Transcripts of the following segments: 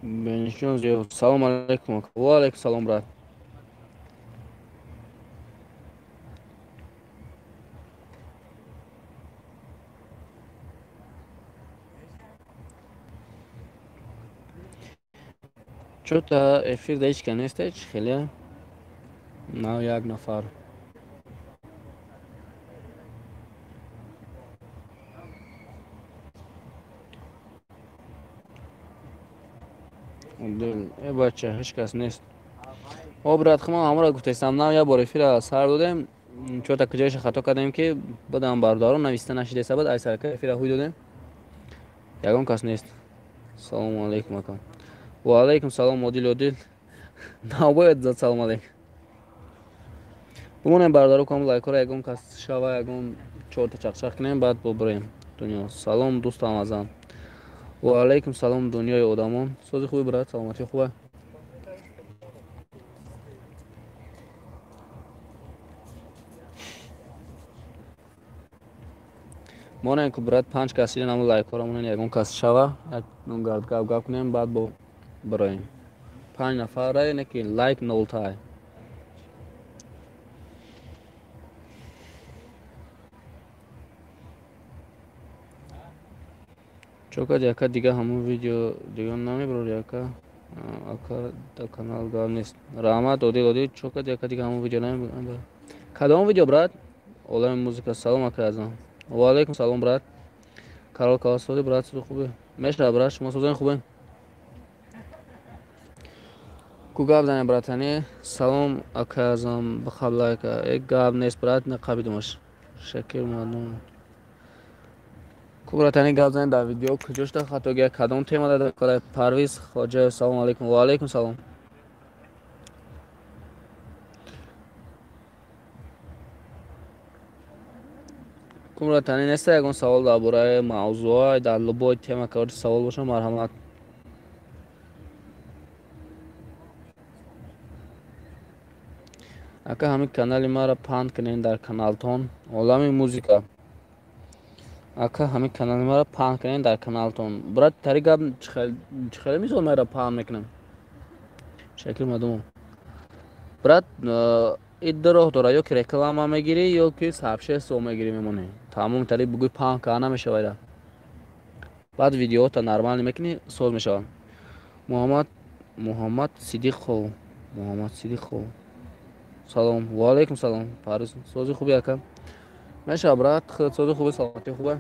Benişiyoruz. Salam aleyküm. Ve aleyküm salam brat. چو تا افیر دایش کنیسته چی خیلی نه یک نفر ای بچه هیچ کس نیست. او برات خما همراه گفتم نه یا بار افیر سر دادیم چو تا کجایش خطا کردیم که بدم باردارو نویسته نشده سبب ای سر که افیر هوی دادیم یگان کس نیست. سلام علیکم اکان. و علیکم سلام مدل نباید زد سلام علیکم. بمونیم باردارو کام لایک را یگان کس شوا یگان چهار تا چخچخ کنیم بعد بریم دنیا. سلام دوستم ازم. و علیکم سلام دنیای آدمان. سوزی خوبی برات سلامتی خوبه. مانه که برات 5 کسی نمو لایک کنم یگان کس شوا یک نون گرد گپ کنیم بعد برایم 5 نفر رای نکی لایک نولتای چوکا جاکا دیگه همون ویدیو دیگه نمی برو جاکا اکا دا کانال گام نیست رحمت دودی چوکا جاکا دیگه همون ویدیو نمی برو کدام ویدیو برات اولم موزیکا سلام اکا ازم. و علیکم سلام برات کارول کاسودی برات سو خوبه میشه برات شما سوزن خوبه کو گاب دانه براتانی سلام اکا ازم بخواب لایکا یک گاب نیست برات نقابیدمش شکر ممنون. کوبراتانی گپ زنید در ویدیو کجاش تا خطا گیا کدام تема داده کار پرویز خواجه سلام علیکم. و علیکم سلام. کوبراتانی نیست یگان سوال درباره موضوع در لبای تема کار سوال باشه مرحمت. اگه همین کانال ما را پاند کنین در کانالتون عالم موزیکا اگه همین کانال ما را پاند کنین در کانالتون برات طریقا چخیلی میزون ما را پاند میکنم شکل مدوم برات ایده رو داره یا که رکلام هم میگیری یا که سابشه سو میگیری میمونه تمام طریق بگوی پاند که نمیشه ویرا بعد ویدیو تا نرمال میکنی سوز میشه. محمد صدیق خو سلام. و علیکم سلام پارس سوزی خوبی اکا میشه برات خود سوزی خوبی سلامتی خوبه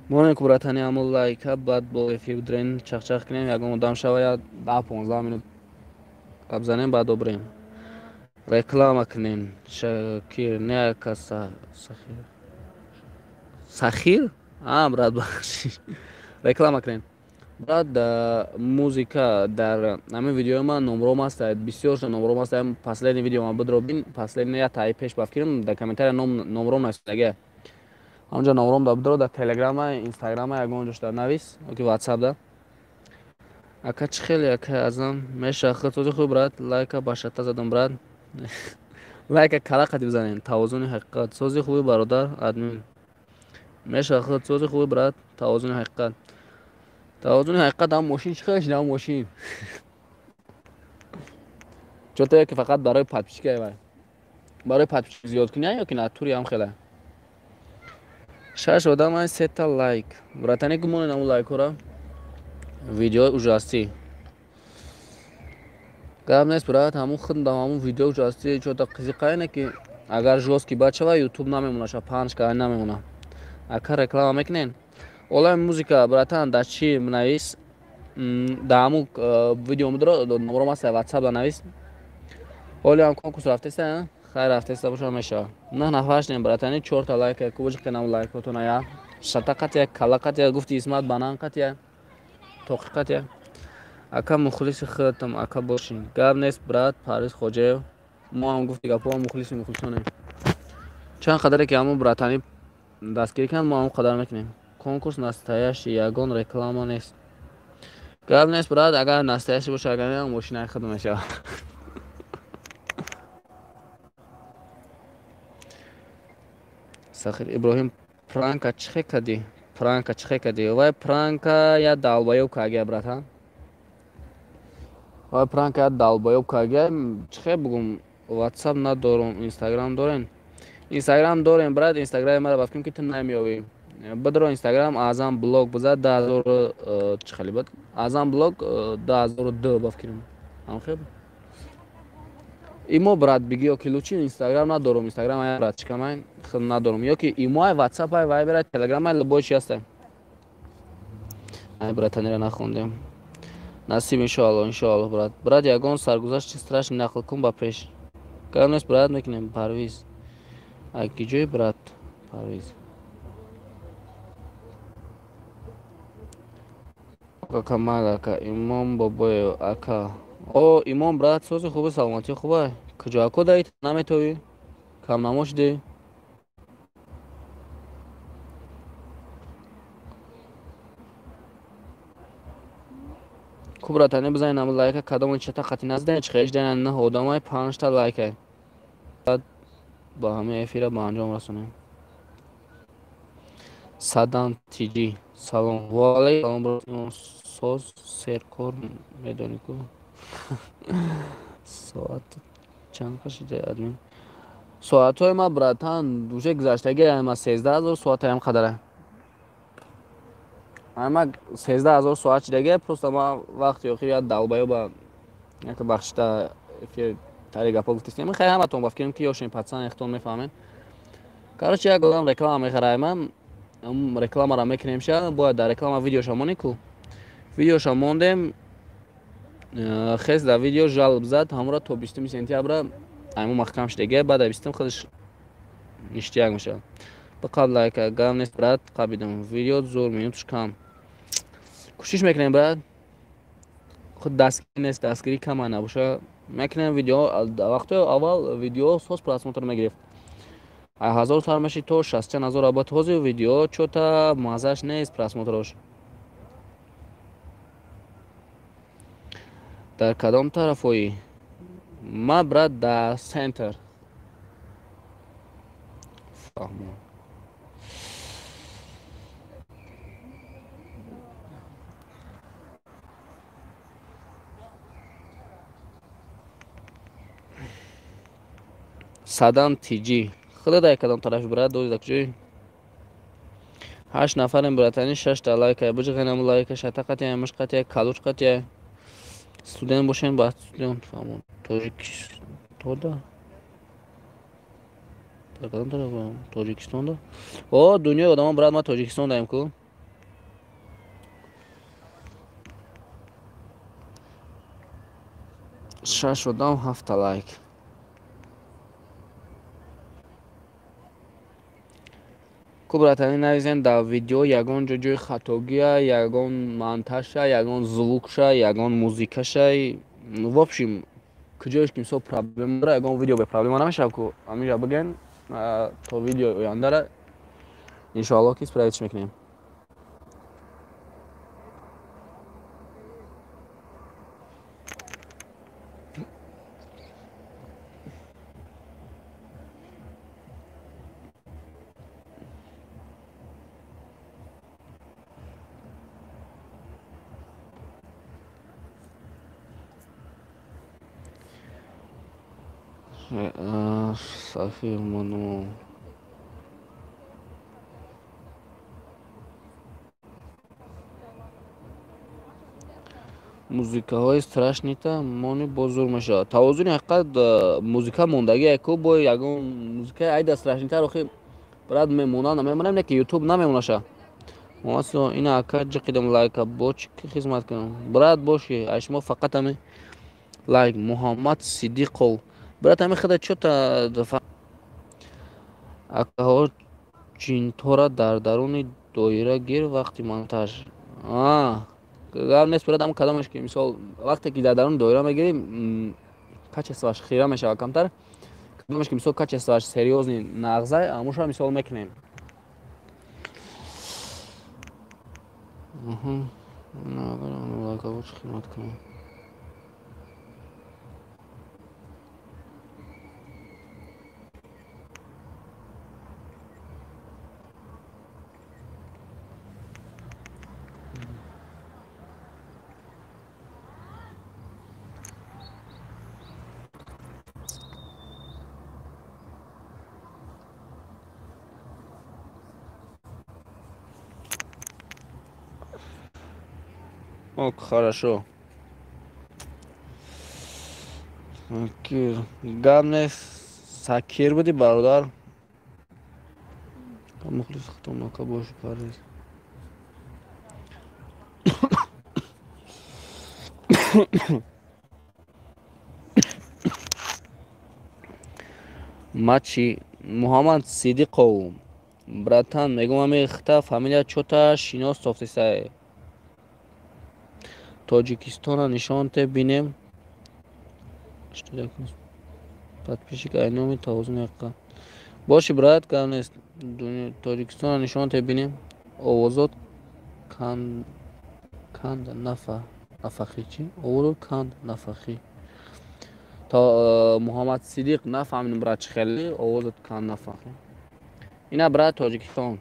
مونه که براتانی عمل لایک بعد با افیو درین چخ کنیم یکم مدام شوه یا 10-15 منوت بزنیم بعد بریم رکلام کنین شکر نه کسا سخیر برات بخشی رکلام کنین برات موزیکا در همین ویدیو ما نمروم است بسیار نمروم است پسلین ویدیو ما بدروبین پسلین یا تای پیش بفکریم در کامنتر نمروم است دیگه همونجا نمروم دا بدرو در تلگرام اینستاگرام یگون جوش در نویس اوکی واتساپ دا اکا چی خیلی اکا ازم میشه خود توزی خوب برات لایک باشتا زدم برات لایک کلا قدی بزنین توازن حقیقت سوزی خوبی برادر ادمین میشه خود سوزی خوبی برات توازن حقیقت هم ماشین چخش هم ماشین چطور که فقط برای پادپیچی که برای پادپیچی زیاد کنی یا که ناتوری هم خیلی شش آدم های 3 تا لایک براتنی که مونه نمو لایک را ویدیو اجاستی گرم نیست برات همون خود همون ویدیو اجاستی چطور قیزی قاینه که اگر جوز کی بچه و یوتیوب نمیمونه شا پانش که نمیمونه اکر رکلام میکنین اولا موزیکا براتن در چی منویس در همون ویدیو مدرو نمرو ما سه واتساپ دا نویس اولی هم کنکوس رفته سه خیر رفته سه باشا میشه نه نفرش نیم براتنی 4 تا لایک کوبج کنم لایک تو نیا شتا یا کلا یا گفتی اسمت بانان یا توقیقت یا اکا مخلص خودتم اکا باشین گرم نیست برات پاریس خوجه ما هم گفتی گپا مخلصانه چند قدره که همون براتانی дастгирӣ кунанд, мо ҳам қадар мекунем. Конкурс настоящий ягон реклама нест. гап нест брат, агар настоящий боша, агар не мошинаи худ мешавад. Сахир Иброҳим пранка чихе кади? Пранка чихе кади? Вай пранка я далбоёб каги брат, ҳа? Вай пранка я далбоёб каги? Чихе бугум? WhatsApp надорум, Instagram дорен? Instagram дорем брат, Instagram мара бафким ки ту намеёвӣ. Бадро Instagram азам блог бизад 10000 чихали бад. Азам блог 2002 бафкирим. Ам хеб. Имо брат биги ёки лучи Instagram надорум, Instagram ай брат чикамай хил надорум. Ёки имо ай WhatsApp ай Viber ай Telegram ай любой чи ҳаста. Ай братанира нахондем. Насиб иншоалло брат. Брат ягон саргузашти страшни нақл кун ба пеш. Канес брат мекунем Парвиз. Ай ки ҷои брат Парвиз. Камал ака, имом бобоё ака. О, имом брат, сози хуби саломатӣ хубай. Куҷо ако даид наметовӣ? Кам намошидӣ? Ку братани бизанед ам лайка кадом чата қати назидани чихеш дана на одамай 5 та лайка. Бад ба ҳамаи эфира ба анҷом расонем. Садам тиҷи салом. Ва алайкум брат. Соз серкор медони ку. Соат чанд кашида админ. Соатҳои ма братан уже гузаштаги ама 13000 соат ам қадара. Ама 13000 соат чидаги просто ма вақти охир я далбаёба як бахшта эфир тари гапа гуфтистем. Хай ҳаматон бафкирем ки ёшин патсан эхтон мефаҳмед. Короче як одам реклама мехараем. Рекламаро мекунем ша, бояд дар реклама видеоша монем ку. Видеоша мондем. Хез дар видео жалоб зад, ҳамура то 20 сентябра айму маҳкам шидаги, баъд 20 худаш ништияк мешавад. Фақат лайка гап нест брат, қабидам. Видео зур минуташ кам. Кӯшиш мекунем брат. Худ дастгирӣ нест, дастгирӣ кама набоша. Мекунем видео, вақтои аввал видео 100 просмотр мегирифт. 1000 сар мешид то 60000 абад ҳозир видео чота мазаш нест просмотрош. Дар кадом тарафои? Ма брат дар центр. Фаҳмон. Садам тиҷи. Худо дар кадом тарафи брат дози дар куҷои? 8 нафарем братани 6 та лайка. Бижғанам лайка шата қатия, муш қатия, калуч қатия. Студент бошен ба студент фаҳмон. Тоҷикистода. Дар кадом тарафа? Тоҷикистонда. О, дунёи одамон брат ма Тоҷикистон даем ку. Шаш одам 7 та лайк. Ку братани навизен дар видео ягон ҷоҷои хатогия, ягон монтажа, ягон звукша, ягон музикаша. В общем, куҷоиш ки мисол проблема дора, ягон видео бе проблема намешавад ку. Ҳамиҷа биген то видеои ояндара иншоалло ки исправитш мекунем. Сафир моно музикаҳои страшнита мони бозур мешавад. Тавозуни ҳақиқат музика мондагие ку бо ягон музикаи айда страшнитар охи брат мемонад намемонем не ки ютуб намемонаша. Масо ина ака ҷиқидам лайка боч ки хизмат кунам. Брат боши ашмо фақат ами лайк Муҳаммад Сидиқов. Брат ами худа чота акаҳо ҷинтора дар даруни доира гир вақти монтаж. Гап нест брат, ам кадомаш ки мисол вақте ки дар даруни доира мегирим качествоаш хира мешавад камтар. Кадомаш ки мисол качествоаш серьёзни нағза амуша мисол мекунем. نه اگر آن لگا چه خدمت کنم. Ок, хорошо. Окей. Гавне сакир буди бародар. Мухлис хатонака боши парез. Мачи Муҳаммад Сидиқов. Братан, мегум ами хита фамилия чота шинос софтисае. Тоҷикистона нишонте бинем. подписчик айноми тавозунеққа. Боши брат, гап нест. Тоҷикистона нишонте бинем. Овозот канда нафахӣ чи? Овозот канд нафахӣ. تا محمد صدیق نفهمیدم برای چه خیلی آوازت کن نفهمیم اینا برای تاجیکستان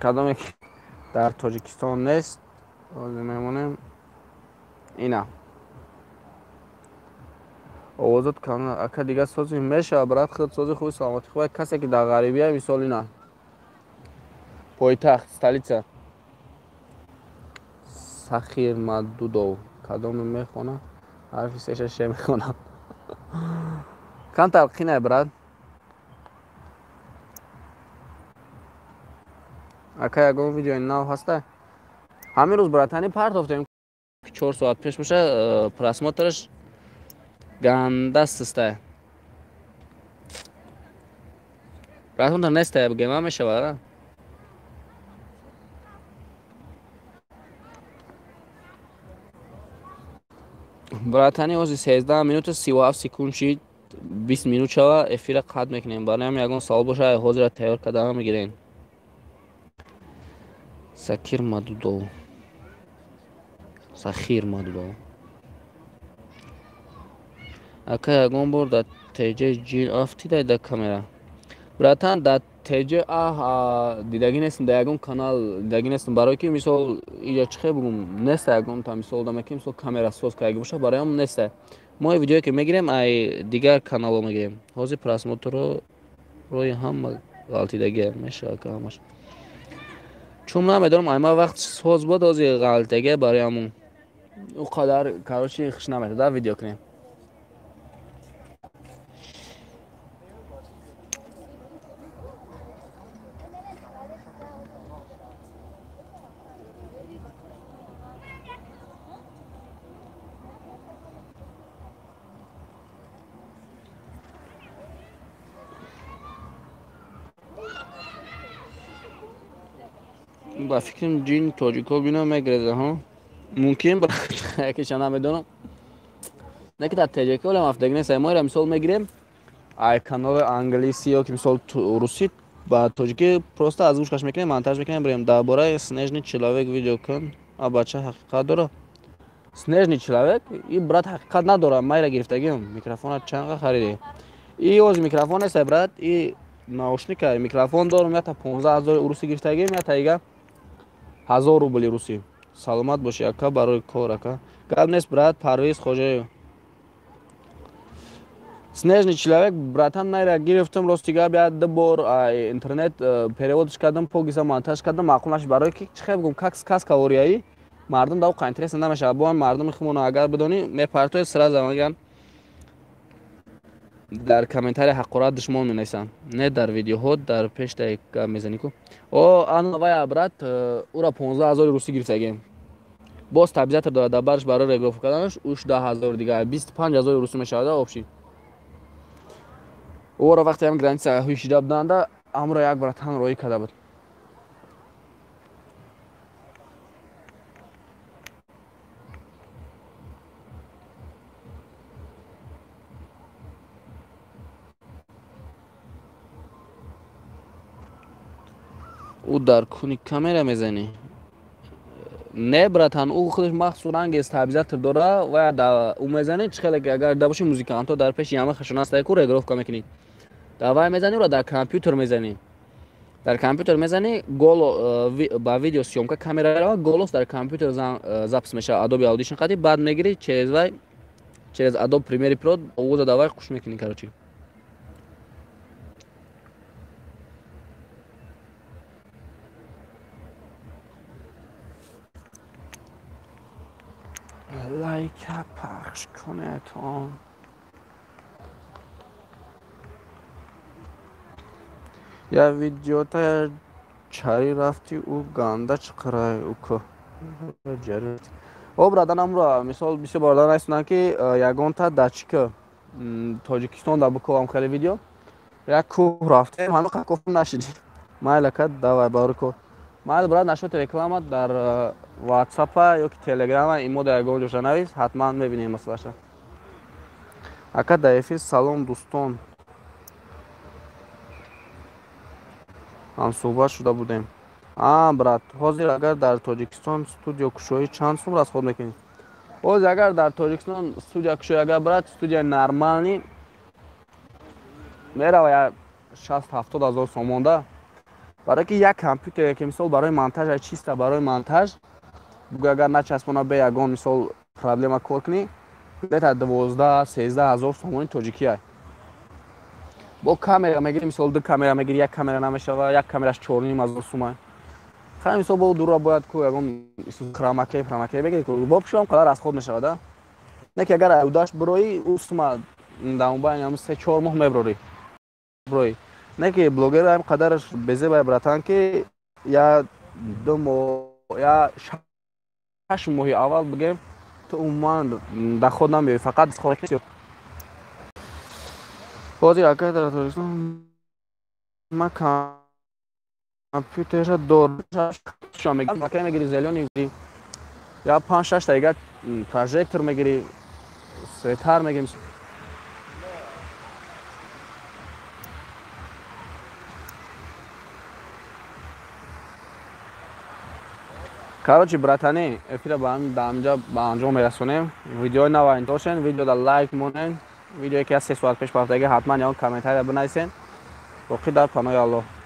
کدام که در تاجیکستان نیست میمونیم اینا آوازت کن اکا دیگه سازی میشه برات خود سازی خوبی سلامتی خوبی کسی که در غریبیه مثال اینا پایتخت столица سخیر مدودو کدام میخونه حرفی سشش میخونم کن تلقینه برات اکا یکم ویدیو اینا هسته همین روز براتانی پرتافتیم 4 ساعت پیش باشه پراسماترش گنده سسته براتون در نسته بگیم هم میشه برای براتانی اوزی 13 minut 37 секунд شید 20 minut شوه افیر قد میکنیم برای هم یکم سال باشه حوزی را تیار کده میگیرین سخیر مدودو اکا یکم بار در تیجه جین افتی در کامera براتان در تیجه دیدگی نیستم در یکم کانال دیدگی نیستم برای که مثال اینجا چخه بگم نیسته یکم تا مثال دامه که مثال کامera سوز که اگه باشه برای هم نیسته ما ویدیوی که میگیریم ای دیگر کانال رو میگیریم حوزی پراسموتر رو روی هم غلطیدگی میشه که همش چون نمیدونم ایما وقت سوز بود حوزی غلطیدگی برای همون او قدر کاروشی خش نمیده در ویدیو کنیم با فکرم جین تاجیکو بینا میگرده ها ممکن برای که شما نمیدونم نه که در تاجیکو ولی مفتگی نیست ما را مثال میگیریم ای کانال انگلیسی یا که مثال روسی با تاجیکی پروستا از گوش کش میکنیم مونتاژ میکنیم بریم درباره снежный человек ویدیو کن بچه حقیقت داره снежный человек این برات حقیقت نداره ما را گرفتگیم میکروفون چند خریدی این از میکروفون است برات این ناوشنیک میکروفون دارم یا تا 15000 روسی گرفتگیم یا تا دیگه 1000 рубли روسی سلامت باشی اکا برای کار اکا گپ نیست برات پرویز خوجه снежный человек братан найра гирифтам ростига биад дубор интернет переводш кардам погиса монтаж кардам маъқул нашид барои ки чӣ гум кас калорияи мардум дав қайнтирес намеша бо мардуми хумона агар бидонӣ мепартои сразу меган дар комментария ҳақорат душмон менависанд не дар видеоҳо дар пеш да гап мезанӣ ку о анвая брат ура 15000 руси гирифтагем боз табизатор дорад дар барш барои регоф карданаш уш 10000 дига 25000 руси мешавад обши оро вақте ҳам граница ҳушида буданда амро як братан роӣ карда буд او در کونی کامera میزنی. نه براتان او خودش مخصوصا انگیز تابیزات داره و دا او میزنه چخیلی که اگر داشتی موزیکانتو در پیش یامه خشوناست که رگروف کمیکنی давай мезани ва дар компютер мезани. Дар компютер мезани ба видео съёмка камераро голос дар компютер запис мешава Adobe Audition қати баъд мегири через Adobe Premiere Pro овоза давай қуш мекунӣ карочи. лайка пахш кунед. Я видеота чари рафти у ганда чиқарай уко. о брадан амро мисол бисёр бор данастунам ки ягонта дачика тоҷикистон да буковам хеле видео як кӯҳ рафтем ҳану қакоф нашидем майла кад давай баруко майл брат нашоти реклама дар ватсапа ёки телеграма имода ягон ҷоша навис ҳатман мебинем маслаша ака да эфир салом дӯстон ҳамсӯҳбат шуда будем. брат ҳозир агар дар тоҷикистон студио кушоӣ чанд сум расход мекунӣ? ҳозир агар дар тоҷикистон студия кушоӣ агар брат студияи нормални мерава 60-70 ҳазор сом монда барое ки як компютере ки мисол барои монтажа чиста барои монтаж бугӯ агар начаспона бе ягон мисол проблема кор кунӣ бета 12-13 ҳазор сомони тоҷикия бо камера мегири мисол ду камера мегири як камера намешава як камераш 4,5 ҳазор сомон хай мисол бо дура бояд ку ягон хромаке бегири ку бо пушам қадар расход мешавад не ки агар удаш брои у сума даунбайн ям 3-4 моҳ меброри брои не ки блогер ам қадараш безебай братан ки я 2 моҳ я 6 моҳи аввал бигем ту умуман доход намеёбӣ фақат расход мекунӣ ҳозир ака дар тоҷикистон ма компютера доршам мегири зелёни я 5-6 та дигар прожектор мегири светар мегирем короче братани эфира ба ҳаминҷа ба анҷом мерасонем видеои нава интошен видеода лайк монен видеое ки аз 3 соат пеш пафтаги ҳатман ягон комментария бинависен боқӣ дар паноҳи аллоҳ.